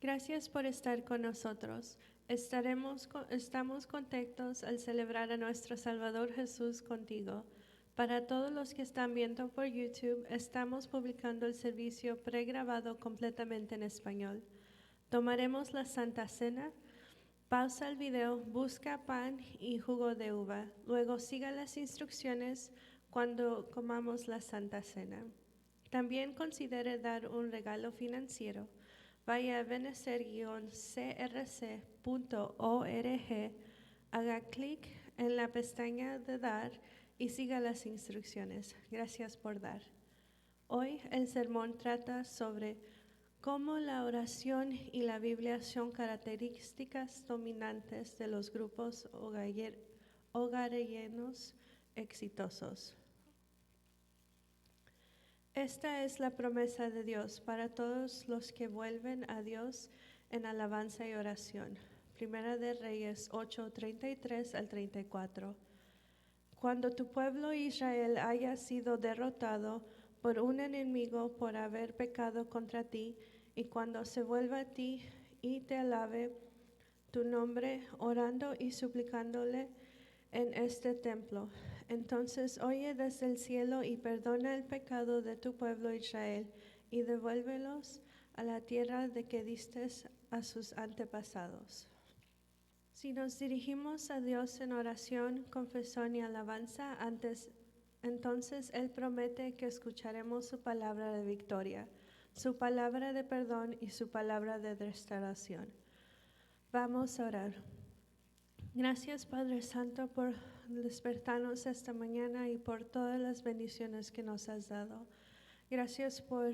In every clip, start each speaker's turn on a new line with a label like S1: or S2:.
S1: Gracias por estar con nosotros. Estamos contentos al celebrar a nuestro Salvador Jesús contigo. Para todos los que están viendo por YouTube, estamos publicando el servicio pregrabado completamente en español. Tomaremos la Santa Cena. Pausa el video, busca pan y jugo de uva. Luego siga las instrucciones cuando comamos la Santa Cena. También considere dar un regalo financiero. Vaya a benecer-crc.org, haga clic en la pestaña de dar y siga las instrucciones. Gracias por dar. Hoy el sermón trata sobre cómo la oración y la Biblia son características dominantes de los grupos hogareños exitosos. Esta es la promesa de Dios para todos los que vuelven a Dios en alabanza y oración. Primera de Reyes 8:33 al 34. Cuando tu pueblo Israel haya sido derrotado por un enemigo por haber pecado contra ti, y cuando se vuelva a ti y te alabe tu nombre, orando y suplicándole en este templo, entonces oye desde el cielo y perdona el pecado de tu pueblo Israel y devuélvelos a la tierra de que diste a sus antepasados. Si nos dirigimos a Dios en oración, confesión y alabanza, entonces Él promete que escucharemos su palabra de victoria, su palabra de perdón y su palabra de restauración. Vamos a orar. Gracias, Padre Santo, por despertarnos esta mañana y por todas las bendiciones que nos has dado. Gracias por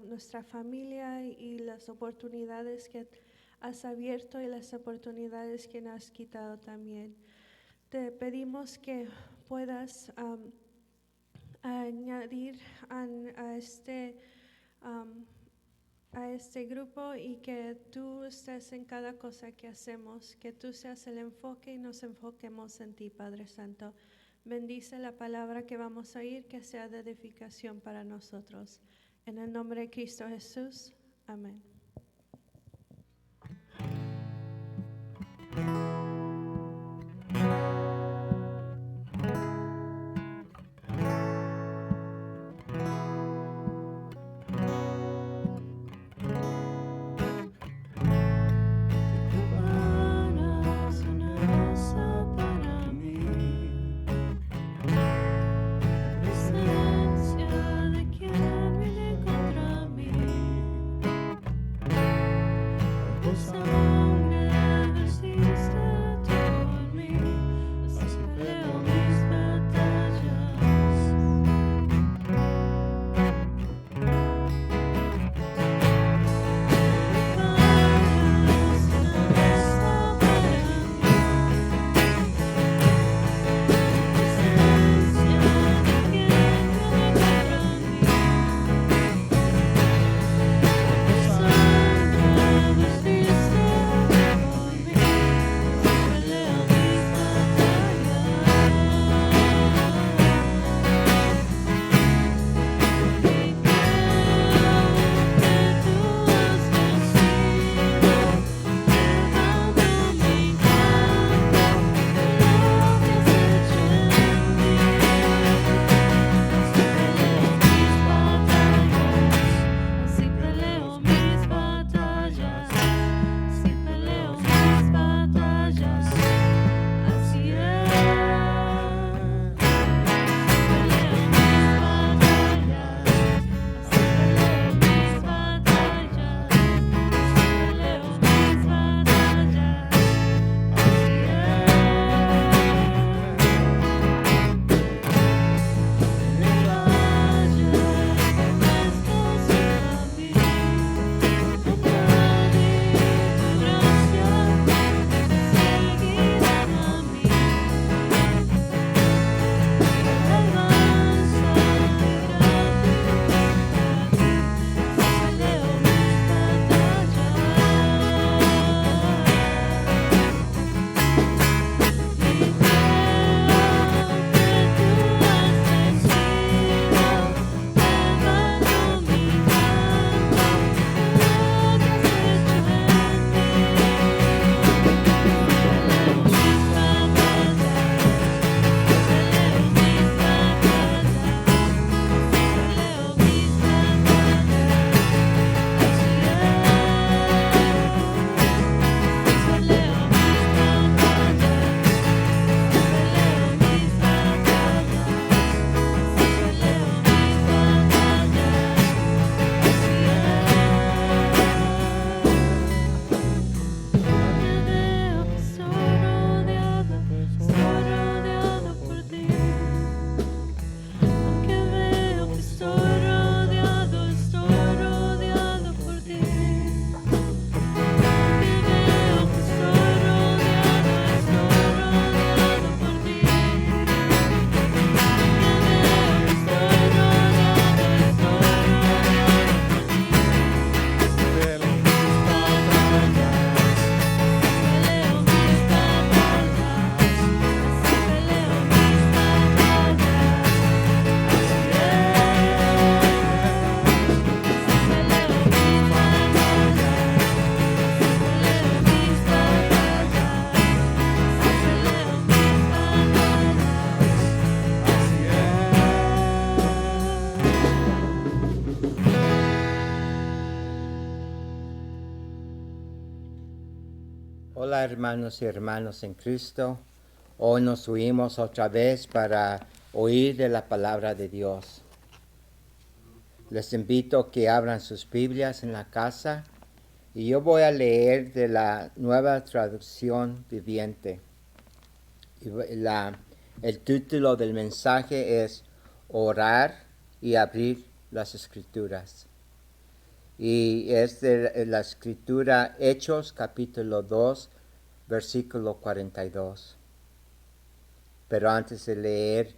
S1: nuestra familia y las oportunidades que has abierto y las oportunidades que nos has quitado también. Te pedimos que puedas añadir a este grupo y que tú estés en cada cosa que hacemos, que tú seas el enfoque y nos enfoquemos en ti, Padre Santo. Bendice la palabra que vamos a oír, que sea de edificación para nosotros. En el nombre de Cristo Jesús, amén.
S2: Hola hermanos y hermanas en Cristo. Hoy nos unimos otra vez para oír de la palabra de Dios. Les invito a que abran sus Biblias en la casa y yo voy a leer de la Nueva Traducción Viviente. El título del mensaje es Orar y abrir las Escrituras. Y es de la escritura Hechos capítulo 2, versículo 42. Pero antes de leer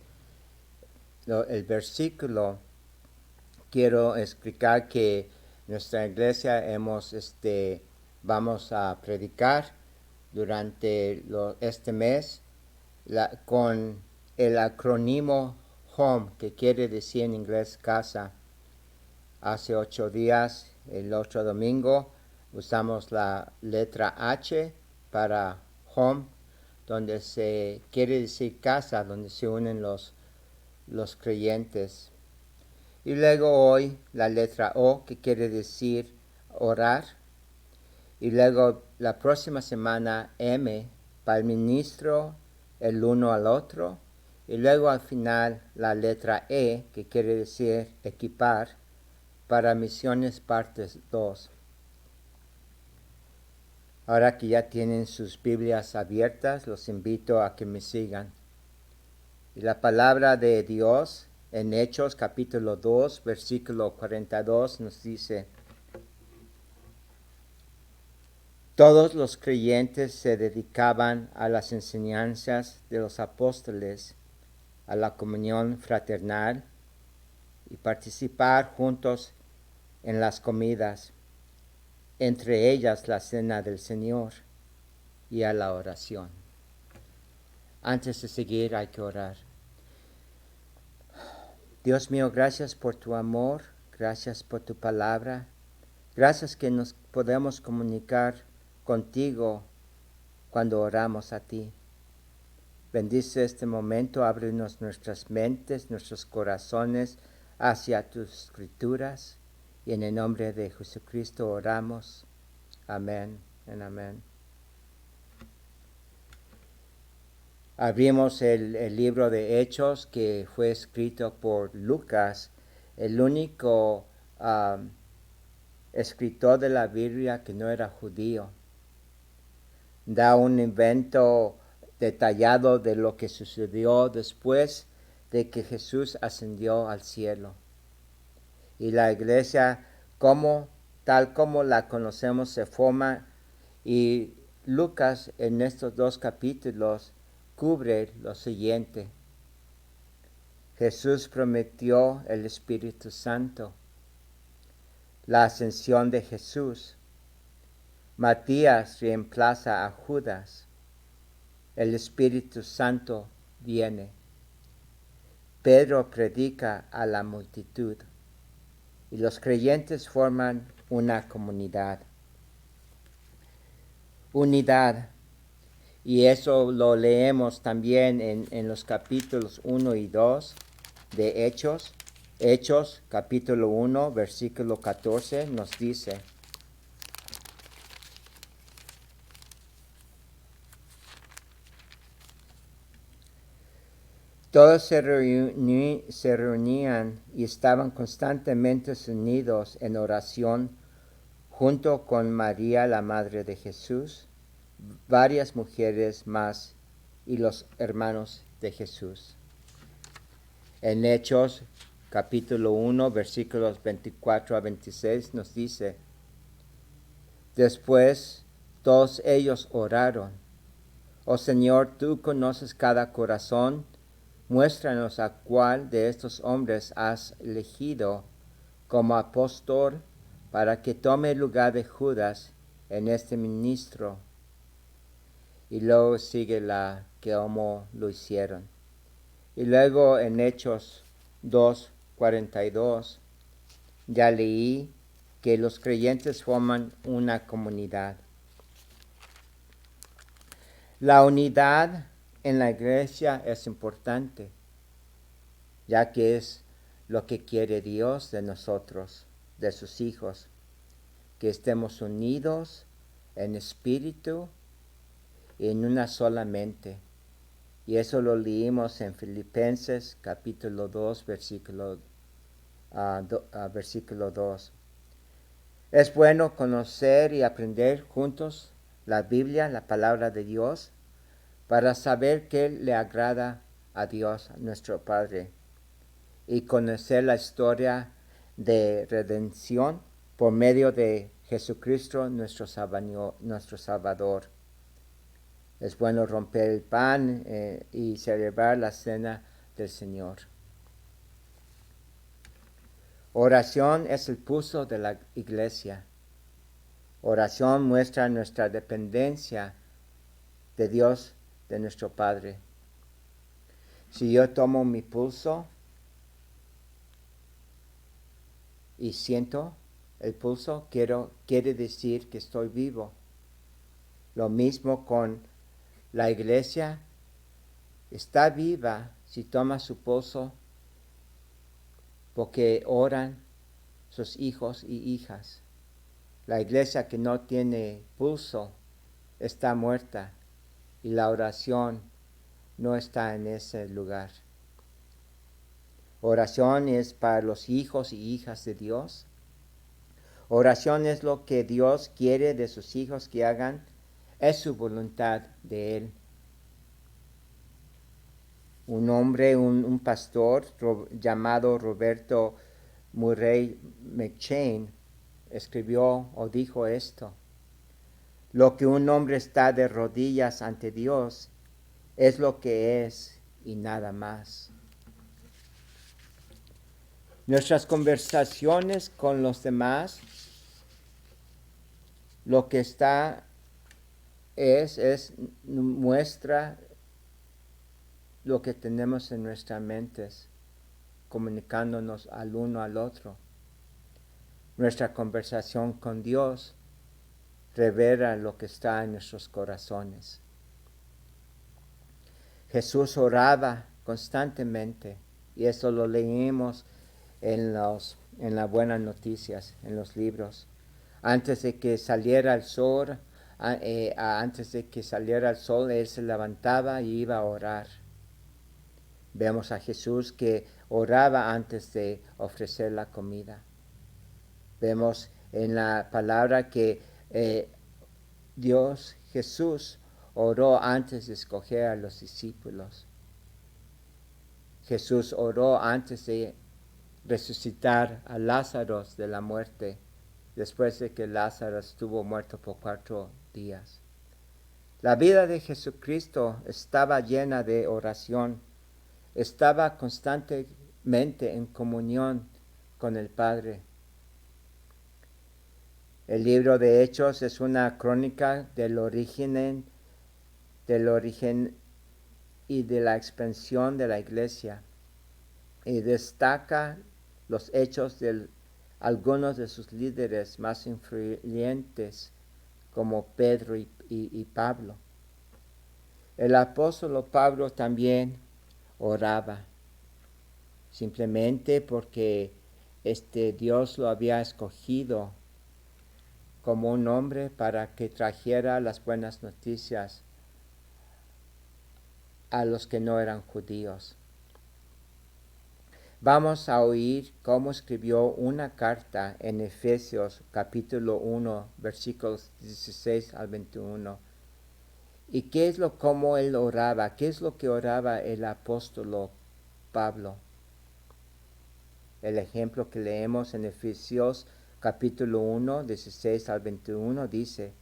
S2: el versículo, quiero explicar que nuestra iglesia vamos a predicar durante este mes con el acrónimo HOME, que quiere decir en inglés casa. Hace 8 días, el otro domingo, usamos la letra H para home, donde se quiere decir casa, donde se unen los creyentes. Y luego hoy la letra O, que quiere decir orar. Y luego la próxima semana M, para el ministro, el uno al otro. Y luego al final la letra E, que quiere decir equipar, para misiones partes 2. Ahora que ya tienen sus Biblias abiertas, los invito a que me sigan. Y la palabra de Dios en Hechos capítulo 2, versículo 42 nos dice: Todos los creyentes se dedicaban a las enseñanzas de los apóstoles, a la comunión fraternal y participar juntos en las comidas, entre ellas la cena del Señor, y a la oración. Antes de seguir hay que orar. Dios mío, gracias por tu amor, gracias por tu palabra, gracias que nos podemos comunicar contigo cuando oramos a ti. Bendice este momento, ábrenos nuestras mentes, nuestros corazones hacia tus escrituras, y en el nombre de Jesucristo oramos. Amén y amén. Abrimos el libro de Hechos, que fue escrito por Lucas, el único escritor de la Biblia que no era judío. Da un invento detallado de lo que sucedió después de que Jesús ascendió al cielo. Y la iglesia, tal como la conocemos, se forma, y Lucas en estos 2 capítulos cubre lo siguiente. Jesús prometió el Espíritu Santo, la ascensión de Jesús. Matías reemplaza a Judas. El Espíritu Santo viene. Pedro predica a la multitud. Y los creyentes forman una comunidad. Unidad. Y eso lo leemos también en los capítulos 1 y 2 de Hechos. Hechos capítulo 1, versículo 14 nos dice: Todos se reunían y estaban constantemente unidos en oración junto con María, la madre de Jesús, varias mujeres más y los hermanos de Jesús. En Hechos capítulo 1, versículos 24 a 26 nos dice: Después todos ellos oraron: Oh Señor, tú conoces cada corazón. Muéstranos a cuál de estos hombres has elegido como apóstol para que tome el lugar de Judas en este ministro. Y luego sigue cómo lo hicieron. Y luego en Hechos 2:42 ya leí que los creyentes forman una comunidad. La unidad en la iglesia es importante, ya que es lo que quiere Dios de nosotros, de sus hijos, que estemos unidos en espíritu en una sola mente. Y eso lo leímos en Filipenses capítulo 2, versículo 2. Es bueno conocer y aprender juntos la Biblia, la palabra de Dios, para saber qué le agrada a Dios, nuestro Padre, y conocer la historia de redención por medio de Jesucristo, nuestro Salvador. Es bueno romper el pan y celebrar la cena del Señor. Oración es el pulso de la iglesia. Oración muestra nuestra dependencia de Dios, de nuestro Padre. Si yo tomo mi pulso y siento el pulso, quiere decir que estoy vivo. Lo mismo con la iglesia. Está viva si toma su pulso porque oran sus hijos y hijas. La iglesia que no tiene pulso está muerta y la oración no está en ese lugar. Oración es para los hijos y hijas de Dios. Oración es lo que Dios quiere de sus hijos que hagan. Es su voluntad de Él. Un hombre, un pastor llamado Roberto Murray McCheyne escribió o dijo esto: lo que un hombre está de rodillas ante Dios es lo que es y nada más. Nuestras conversaciones con los demás, lo que está muestra lo que tenemos en nuestras mentes, comunicándonos al uno al otro. Nuestra conversación con Dios revela lo que está en nuestros corazones. Jesús oraba constantemente, y eso lo leímos en las buenas noticias, en los libros. Antes de que saliera el sol, Él se levantaba y iba a orar. Vemos a Jesús que oraba antes de ofrecer la comida. Vemos en la palabra que Jesús oró antes de escoger a los discípulos. Jesús oró antes de resucitar a Lázaro de la muerte, después de que Lázaro estuvo muerto por 4 días. La vida de Jesucristo estaba llena de oración. Estaba constantemente en comunión con el Padre. El libro de Hechos es una crónica del origen y de la expansión de la iglesia, y destaca los hechos de algunos de sus líderes más influyentes, como Pedro y Pablo. El apóstol Pablo también oraba, simplemente porque Dios lo había escogido como un hombre para que trajera las buenas noticias a los que no eran judíos. Vamos a oír cómo escribió una carta en Efesios capítulo 1, versículos 16 al 21. ¿Y cómo él oraba? ¿Qué es lo que oraba el apóstol Pablo? El ejemplo que leemos en Efesios capítulo 1, 16 al 21 dice: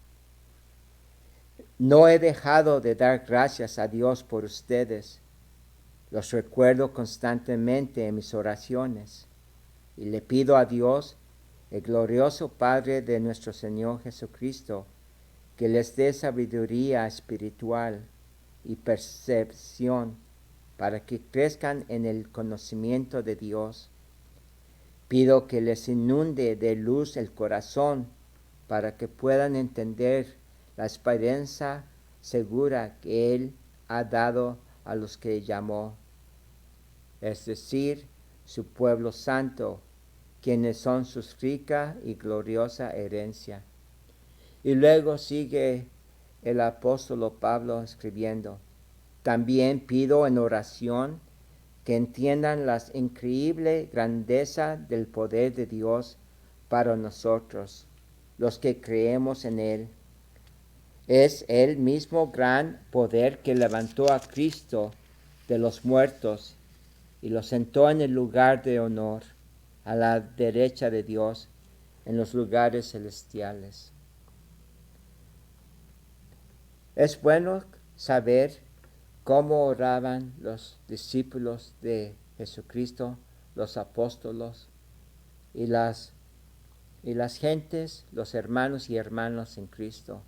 S2: no he dejado de dar gracias a Dios por ustedes. Los recuerdo constantemente en mis oraciones, y le pido a Dios, el glorioso Padre de nuestro Señor Jesucristo, que les dé sabiduría espiritual y percepción para que crezcan en el conocimiento de Dios. Pido que les inunde de luz el corazón para que puedan entender la esperanza segura que Él ha dado a los que llamó, es decir, su pueblo santo, quienes son su rica y gloriosa herencia. Y luego sigue el apóstol Pablo escribiendo: también pido en oración que entiendan la increíble grandeza del poder de Dios para nosotros, los que creemos en Él. Es el mismo gran poder que levantó a Cristo de los muertos y lo sentó en el lugar de honor, a la derecha de Dios, en los lugares celestiales. Es bueno saber cómo oraban los discípulos de Jesucristo, los apóstolos y las gentes, los hermanos y hermanas en Cristo,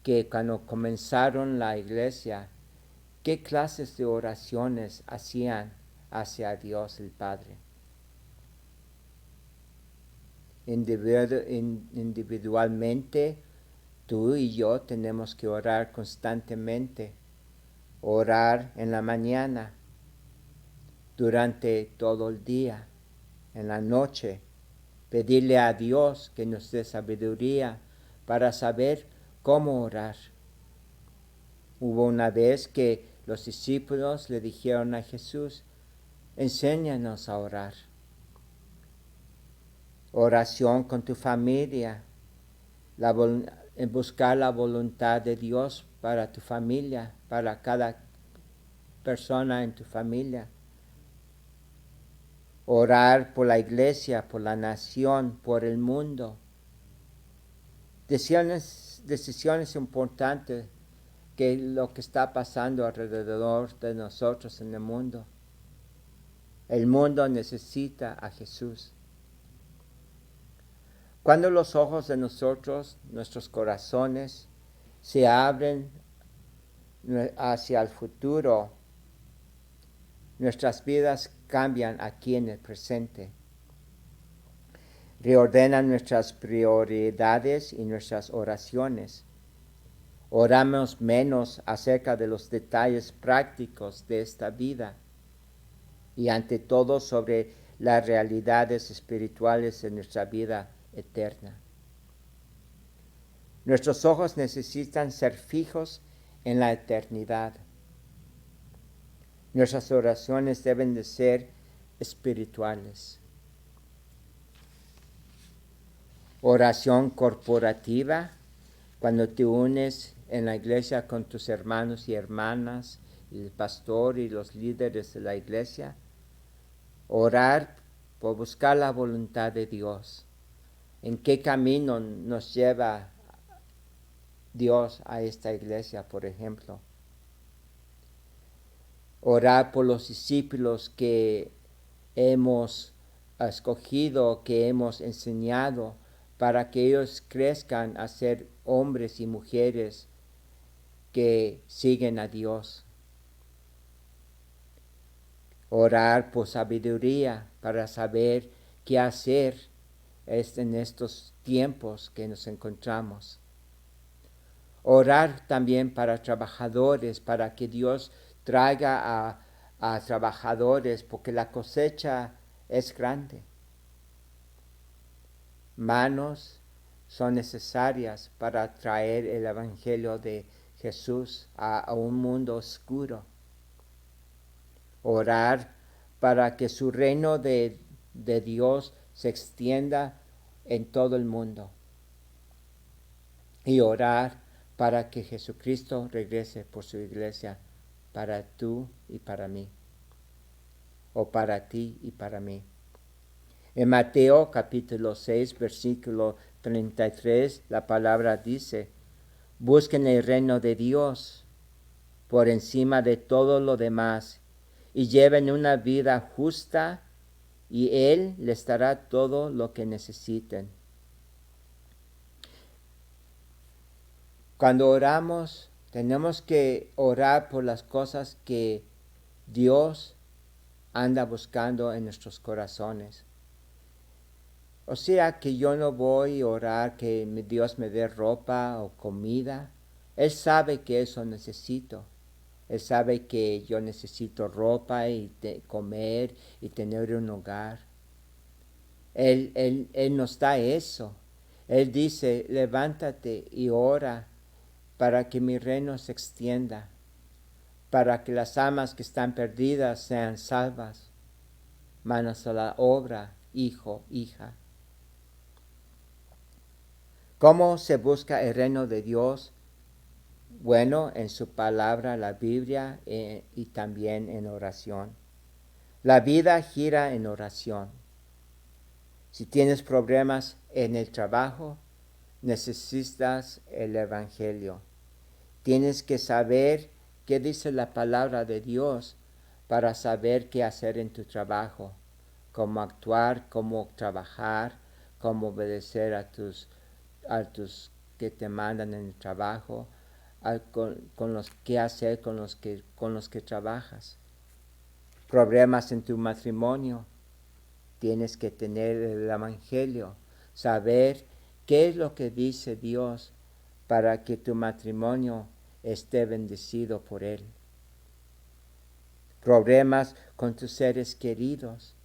S2: que cuando comenzaron la iglesia, qué clases de oraciones hacían hacia Dios el Padre. Individualmente, tú y yo tenemos que orar constantemente, orar en la mañana, durante todo el día, en la noche, pedirle a Dios que nos dé sabiduría para saber cómo orar. Hubo una vez que los discípulos le dijeron a Jesús: enséñanos a orar. Oración con tu familia, buscar la voluntad de Dios para tu familia, para cada persona en tu familia. Orar por la iglesia, por la nación, por el mundo. Decisiones importantes que lo que está pasando alrededor de nosotros en el mundo. El mundo necesita a Jesús. Cuando los ojos de nosotros, nuestros corazones, se abren hacia el futuro, nuestras vidas cambian aquí en el presente. Reordenan nuestras prioridades y nuestras oraciones. Oramos menos acerca de los detalles prácticos de esta vida y ante todo sobre las realidades espirituales de nuestra vida eterna. Nuestros ojos necesitan ser fijos en la eternidad. Nuestras oraciones deben de ser espirituales. Oración corporativa, cuando te unes en la iglesia con tus hermanos y hermanas, y el pastor y los líderes de la iglesia. Orar por buscar la voluntad de Dios. ¿En qué camino nos lleva Dios a esta iglesia, por ejemplo? Orar por los discípulos que hemos escogido, que hemos enseñado, para que ellos crezcan a ser hombres y mujeres que siguen a Dios. Orar por sabiduría para saber qué hacer en estos tiempos que nos encontramos. Orar también para trabajadores, para que Dios traiga a trabajadores, porque la cosecha es grande. Manos son necesarias para traer el Evangelio de Jesús a un mundo oscuro. Orar para que su reino de Dios se extienda en todo el mundo. Y orar para que Jesucristo regrese por su iglesia, para tú y para mí, o para ti y para mí. En Mateo capítulo 6, versículo 33, la palabra dice: busquen el reino de Dios por encima de todo lo demás y lleven una vida justa y Él les dará todo lo que necesiten. Cuando oramos, tenemos que orar por las cosas que Dios anda buscando en nuestros corazones. O sea que yo no voy a orar que Dios me dé ropa o comida. Él sabe que eso necesito. Él sabe que yo necesito ropa y comer y tener un hogar. Él nos da eso. Él dice: levántate y ora para que mi reino se extienda, para que las almas que están perdidas sean salvas. Manos a la obra, hijo, hija. ¿Cómo se busca el reino de Dios? Bueno, en su palabra, la Biblia, y también en oración. La vida gira en oración. Si tienes problemas en el trabajo, necesitas el Evangelio. Tienes que saber qué dice la palabra de Dios para saber qué hacer en tu trabajo, cómo actuar, cómo trabajar, cómo obedecer a tus que te mandan en el trabajo, con los que hacer con los que trabajas. Problemas en tu matrimonio, tienes que tener el Evangelio, saber qué es lo que dice Dios para que tu matrimonio esté bendecido por Él. Problemas con tus seres queridos,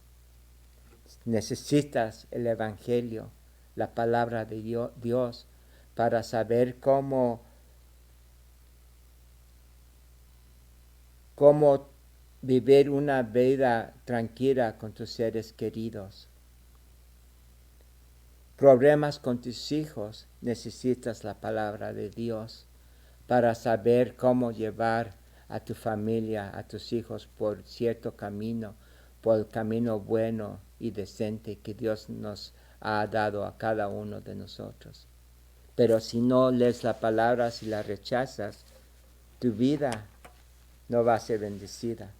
S2: necesitas el Evangelio, la palabra de Dios, para saber cómo vivir una vida tranquila con tus seres queridos. Problemas con tus hijos, necesitas la palabra de Dios para saber cómo llevar a tu familia, a tus hijos por cierto camino, por el camino bueno y decente que Dios nos ha dado a cada uno de nosotros. Pero si no lees la palabra, si la rechazas, tu vida no va a ser bendecida.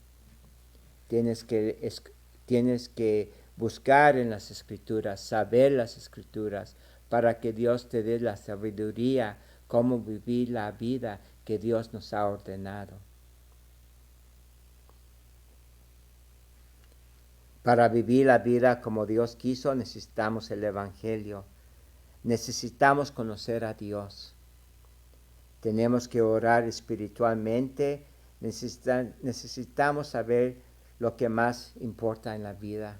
S2: Tienes que buscar en las Escrituras, saber las Escrituras, para que Dios te dé la sabiduría, cómo vivir la vida que Dios nos ha ordenado. Para vivir la vida como Dios quiso, necesitamos el Evangelio. Necesitamos conocer a Dios. Tenemos que orar espiritualmente. Necesitamos saber lo que más importa en la vida.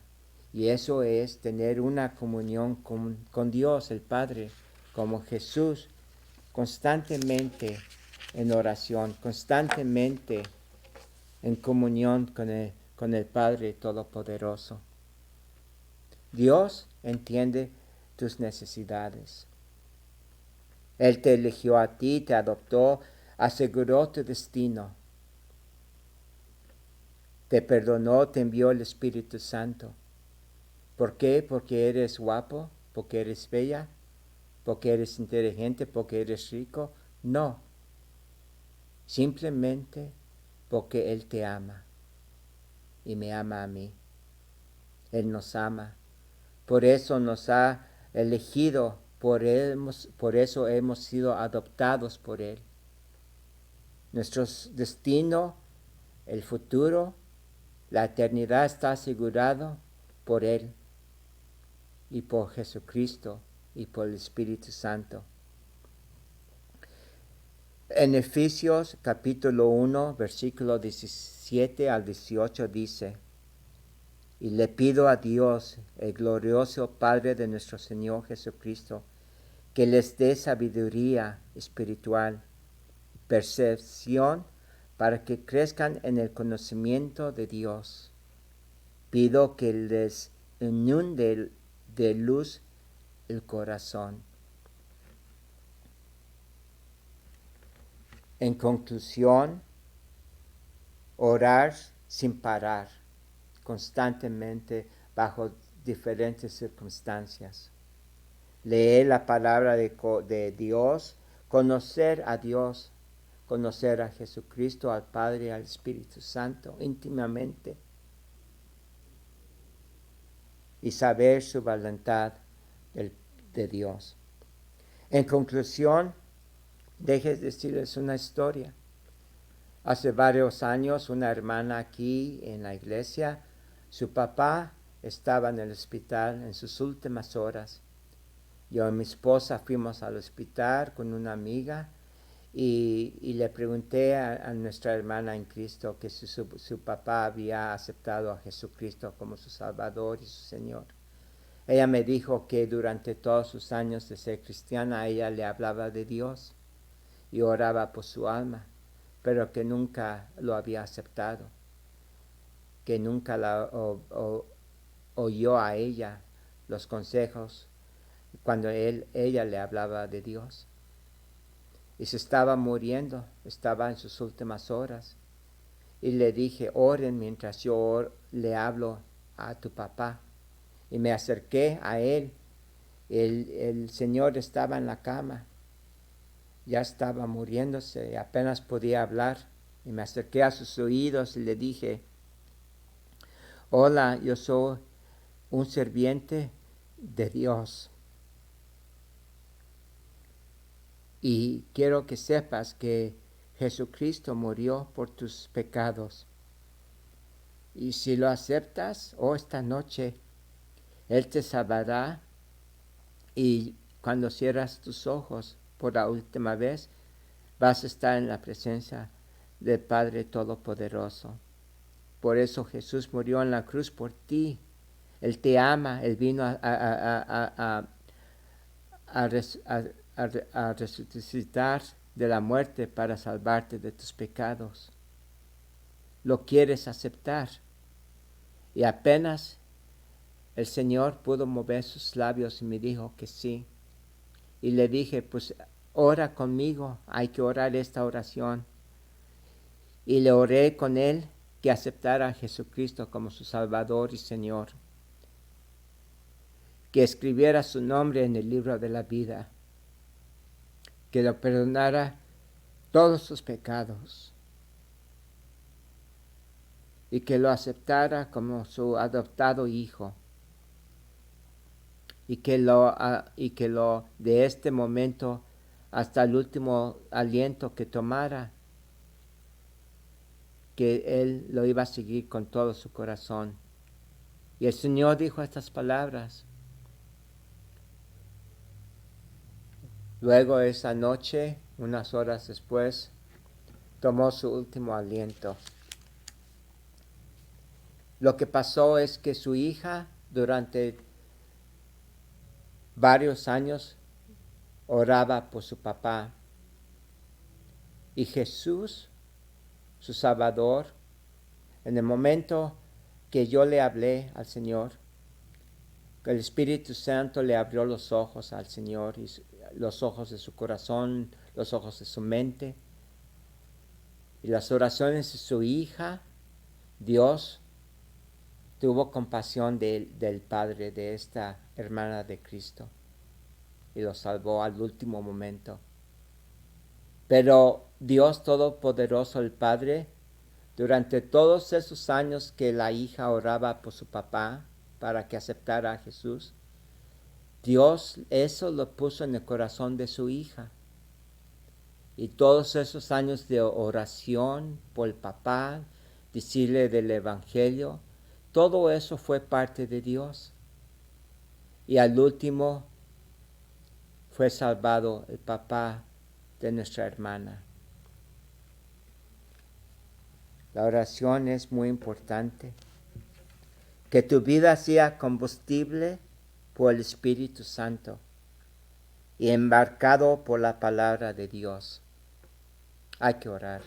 S2: Y eso es tener una comunión con Dios, el Padre, como Jesús, constantemente en oración, constantemente en comunión con el Padre Todopoderoso. Dios entiende tus necesidades. Él te eligió a ti, te adoptó, aseguró tu destino. Te perdonó, te envió el Espíritu Santo. ¿Por qué? Porque eres guapo, porque eres bella, porque eres inteligente, porque eres rico. No. Simplemente porque Él te ama y me ama a mí. Él nos ama. Por eso nos ha elegido, por eso hemos sido adoptados por Él. Nuestro destino, el futuro, la eternidad está asegurado por Él y por Jesucristo y por el Espíritu Santo. En Efesios capítulo 1, versículo 17 al 18 dice: y le pido a Dios, el glorioso Padre de nuestro Señor Jesucristo, que les dé sabiduría espiritual, percepción, para que crezcan en el conocimiento de Dios. Pido que les inunde de luz el corazón. En conclusión, orar sin parar, constantemente bajo diferentes circunstancias. Leer la palabra de Dios, conocer a Dios, conocer a Jesucristo, al Padre y al Espíritu Santo íntimamente y saber su voluntad de Dios. En conclusión, dejes decirles una historia. Hace varios años, una hermana aquí en la iglesia, su papá estaba en el hospital en sus últimas horas. Yo y mi esposa fuimos al hospital con una amiga y le pregunté a nuestra hermana en Cristo que si su papá había aceptado a Jesucristo como su Salvador y su Señor. Ella me dijo que durante todos sus años de ser cristiana, ella le hablaba de Dios y oraba por su alma, pero que nunca lo había aceptado, que nunca oyó a ella los consejos cuando ella le hablaba de Dios. Y se estaba muriendo, estaba en sus últimas horas. Y le dije, oren mientras yo le hablo a tu papá. Y me acerqué a él. El Señor estaba en la cama, ya estaba muriéndose y apenas podía hablar. Y me acerqué a sus oídos y le dije, hola, yo soy un sirviente de Dios. Y quiero que sepas que Jesucristo murió por tus pecados. Y si lo aceptas, esta noche, Él te salvará. Y cuando cierras tus ojos por la última vez, vas a estar en la presencia del Padre Todopoderoso. Por eso Jesús murió en la cruz por ti. Él te ama, Él vino a resucitar de la muerte para salvarte de tus pecados. Lo quieres aceptar. Y apenas el Señor pudo mover sus labios y me dijo que sí. Y le dije, pues ora conmigo, hay que orar esta oración. Y le oré con él que aceptara a Jesucristo como su Salvador y Señor. Que escribiera su nombre en el libro de la vida. Que lo perdonara todos sus pecados. Y que lo aceptara como su adoptado hijo. Y que lo de este momento hasta el último aliento que tomara, que él lo iba a seguir con todo su corazón. Y el Señor dijo estas palabras. Luego esa noche, unas horas después, tomó su último aliento. Lo que pasó es que su hija durante varios años oraba por su papá. Y Jesús, su Salvador, en el momento que yo le hablé al Señor, el Espíritu Santo le abrió los ojos al Señor, y los ojos de su corazón, los ojos de su mente. Y las oraciones de su hija, Dios tuvo compasión del Padre de esta hermana de Cristo y lo salvó al último momento. Pero Dios Todopoderoso, el Padre, durante todos esos años que la hija oraba por su papá para que aceptara a Jesús, Dios eso lo puso en el corazón de su hija. Y todos esos años de oración por el papá, decirle del Evangelio, todo eso fue parte de Dios. Y al último fue salvado el papá de nuestra hermana. La oración es muy importante. Que tu vida sea combustible por el Espíritu Santo y embarcado por la palabra de Dios. Hay que orar.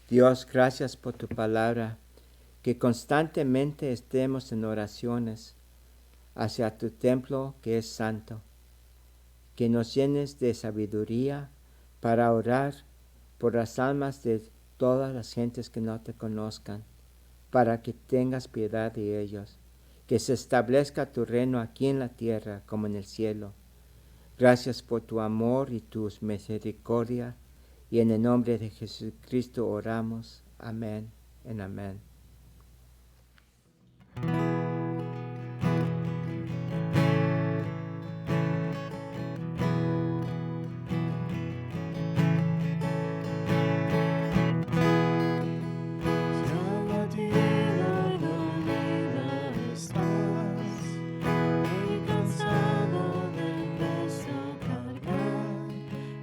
S2: Dios, gracias por tu palabra, que constantemente estemos en oraciones hacia tu templo que es santo, que nos llenes de sabiduría para orar por las almas de todas las gentes que no te conozcan, para que tengas piedad de ellos, que se establezca tu reino aquí en la tierra como en el cielo. Gracias por tu amor y tu misericordia, y en el nombre de Jesucristo oramos. Amén y amén.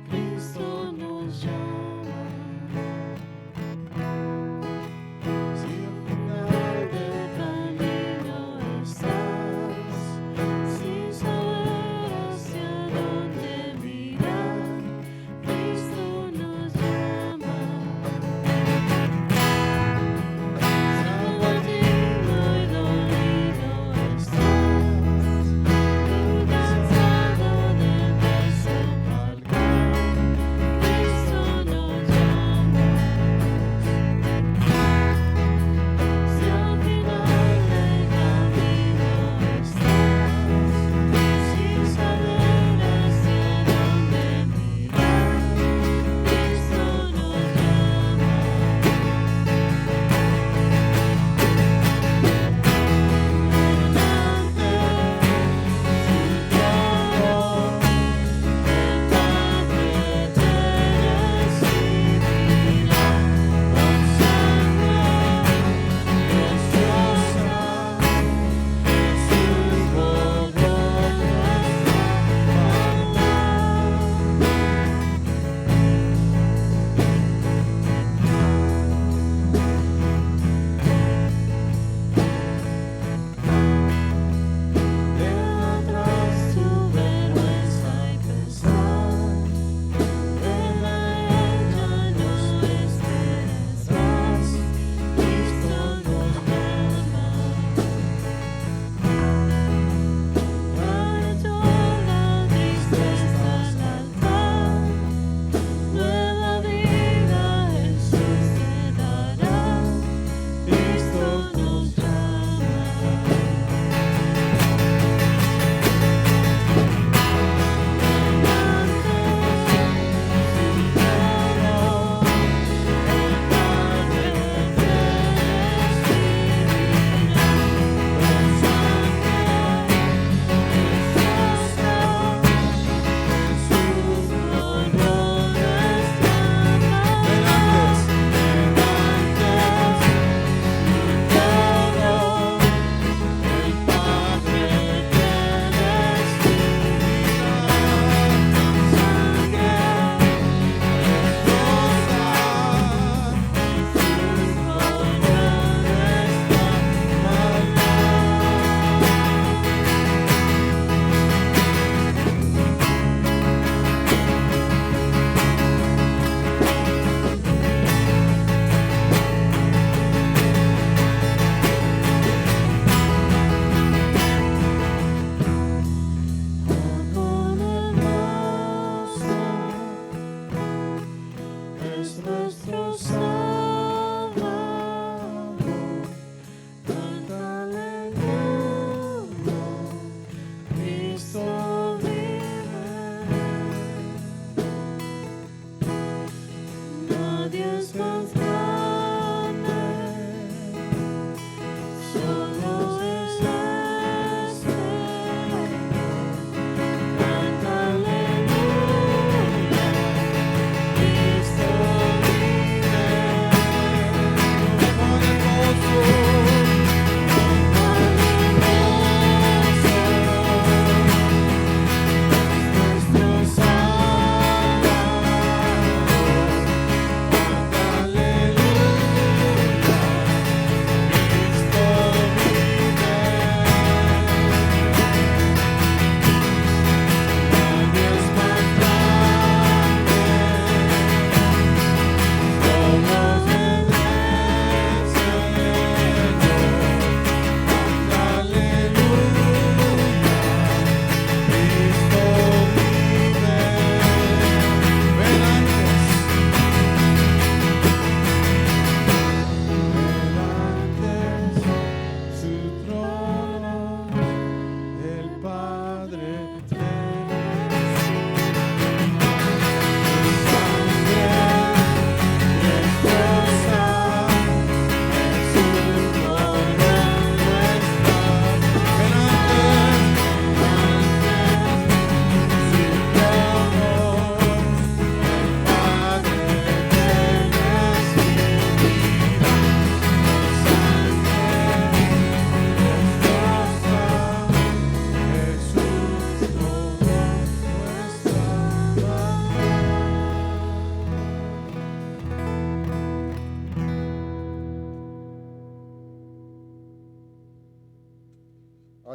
S3: Cristo nos llama. Si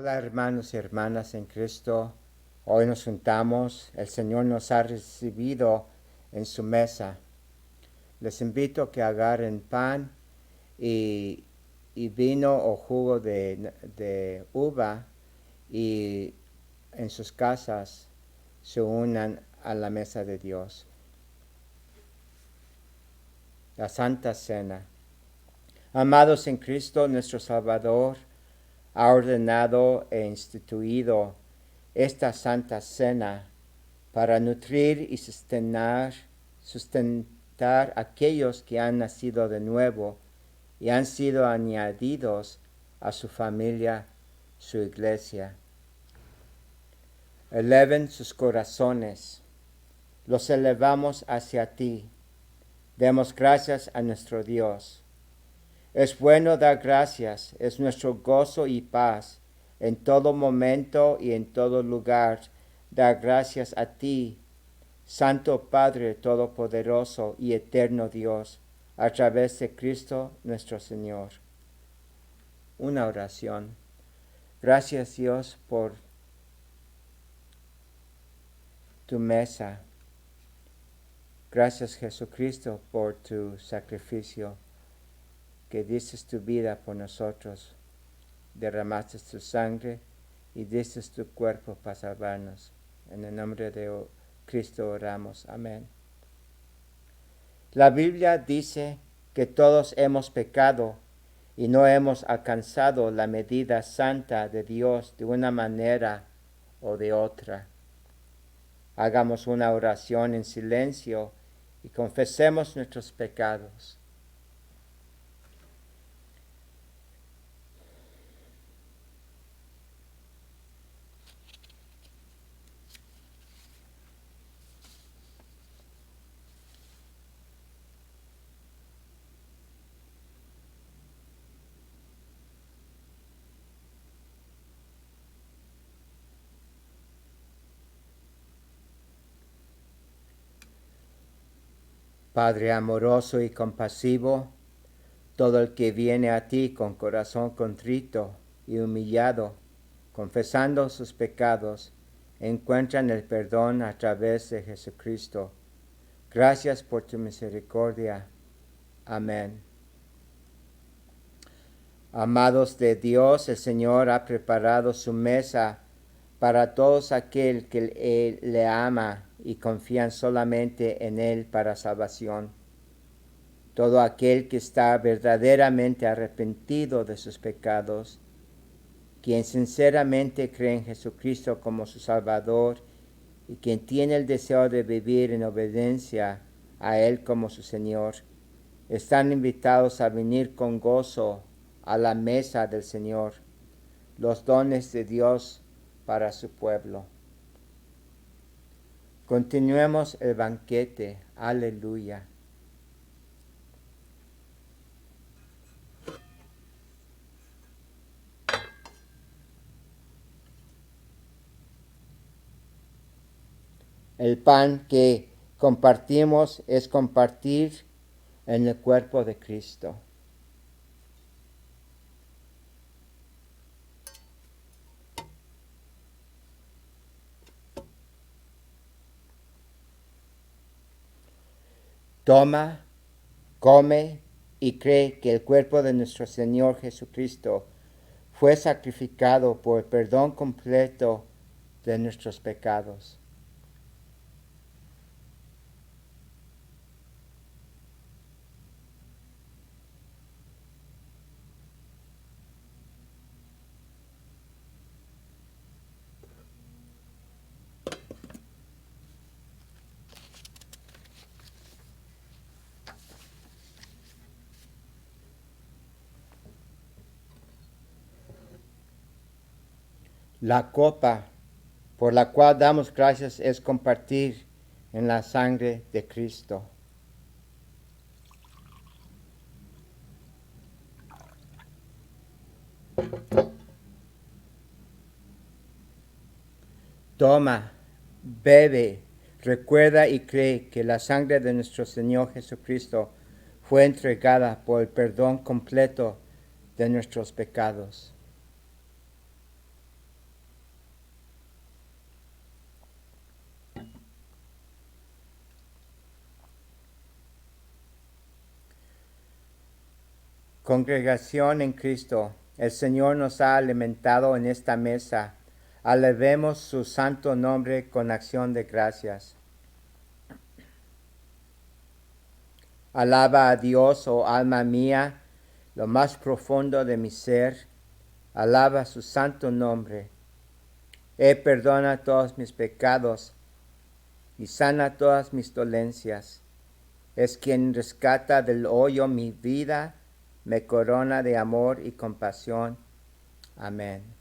S2: Hola hermanos y hermanas en Cristo. Hoy nos juntamos. El Señor nos ha recibido en su mesa. Les invito a que agarren pan y vino o jugo de uva y en sus casas se unan a la mesa de Dios. La Santa Cena. Amados en Cristo, nuestro Salvador ha ordenado e instituido esta Santa Cena para nutrir y sustentar a aquellos que han nacido de nuevo y han sido añadidos a su familia, su iglesia. Eleven sus corazones, los elevamos hacia ti. Demos gracias a nuestro Dios. Es bueno dar gracias, es nuestro gozo y paz, en todo momento y en todo lugar, dar gracias a ti, Santo Padre Todopoderoso y Eterno Dios, a través de Cristo nuestro Señor. Una oración. Gracias Dios por tu mesa. Gracias Jesucristo por tu sacrificio, que diste tu vida por nosotros, derramaste tu sangre y diste tu cuerpo para salvarnos. En el nombre de Cristo oramos. Amén. La Biblia dice que todos hemos pecado y no hemos alcanzado la medida santa de Dios de una manera o de otra. Hagamos una oración en silencio y confesemos nuestros pecados. Padre amoroso y compasivo, todo el que viene a ti con corazón contrito y humillado, confesando sus pecados, encuentran el perdón a través de Jesucristo. Gracias por tu misericordia. Amén. Amados de Dios, el Señor ha preparado su mesa para todos aquel que le ama y confían solamente en Él para salvación. Todo aquel que está verdaderamente arrepentido de sus pecados, quien sinceramente cree en Jesucristo como su Salvador y quien tiene el deseo de vivir en obediencia a Él como su Señor, están invitados a venir con gozo a la mesa del Señor, los dones de Dios para su pueblo. Continuemos el banquete. Aleluya. El pan que compartimos es compartir en el cuerpo de Cristo. Toma, come y cree que el cuerpo de nuestro Señor Jesucristo fue sacrificado por el perdón completo de nuestros pecados. La copa por la cual damos gracias es compartir en la sangre de Cristo. Toma, bebe, recuerda y cree que la sangre de nuestro Señor Jesucristo fue entregada por el perdón completo de nuestros pecados. Congregación en Cristo, el Señor nos ha alimentado en esta mesa. Alabemos su santo nombre con acción de gracias. Alaba a Dios, oh alma mía, lo más profundo de mi ser. Alaba su santo nombre. Perdona todos mis pecados y sana todas mis dolencias. Es quien rescata del hoyo mi vida, me corona de amor y compasión. Amén.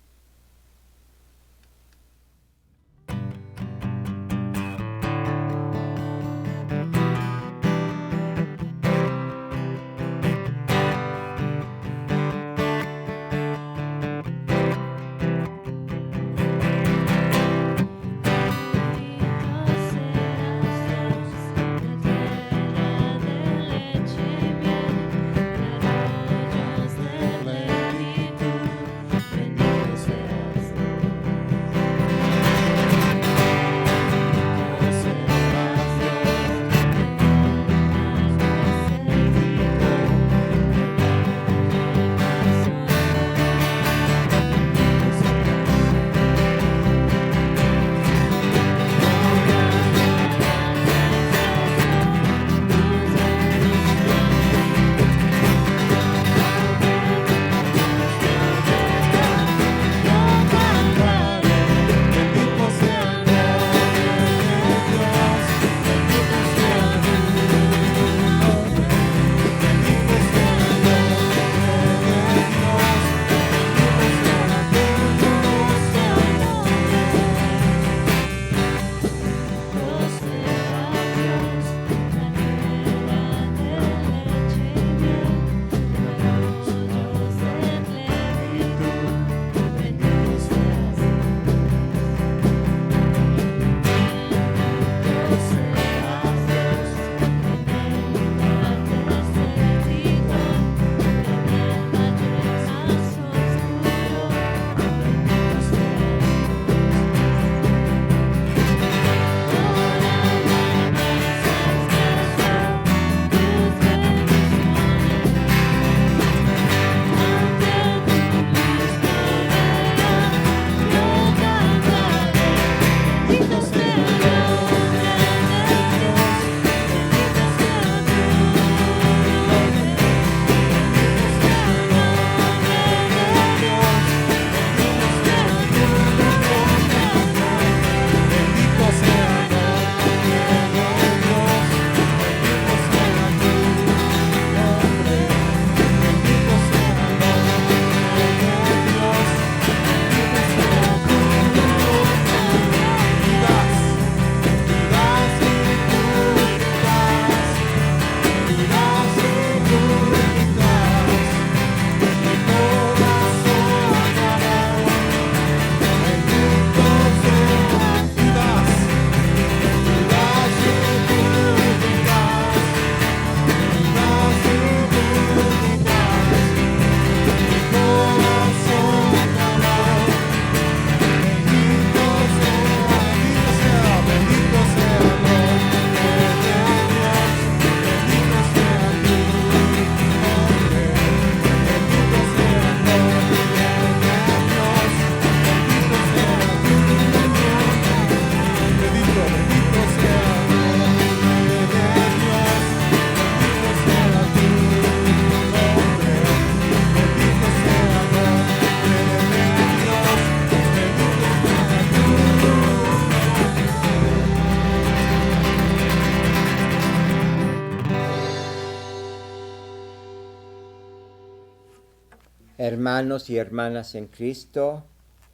S2: Hermanos y hermanas en Cristo,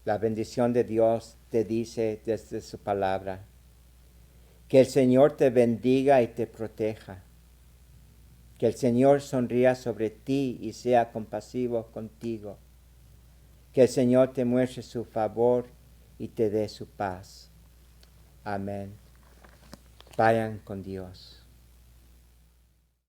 S2: la bendición de Dios te dice desde su palabra. Que el Señor te bendiga y te proteja. Que el Señor sonría sobre ti y sea compasivo contigo. Que el Señor te muestre su favor y te dé su paz. Amén. Vayan con Dios.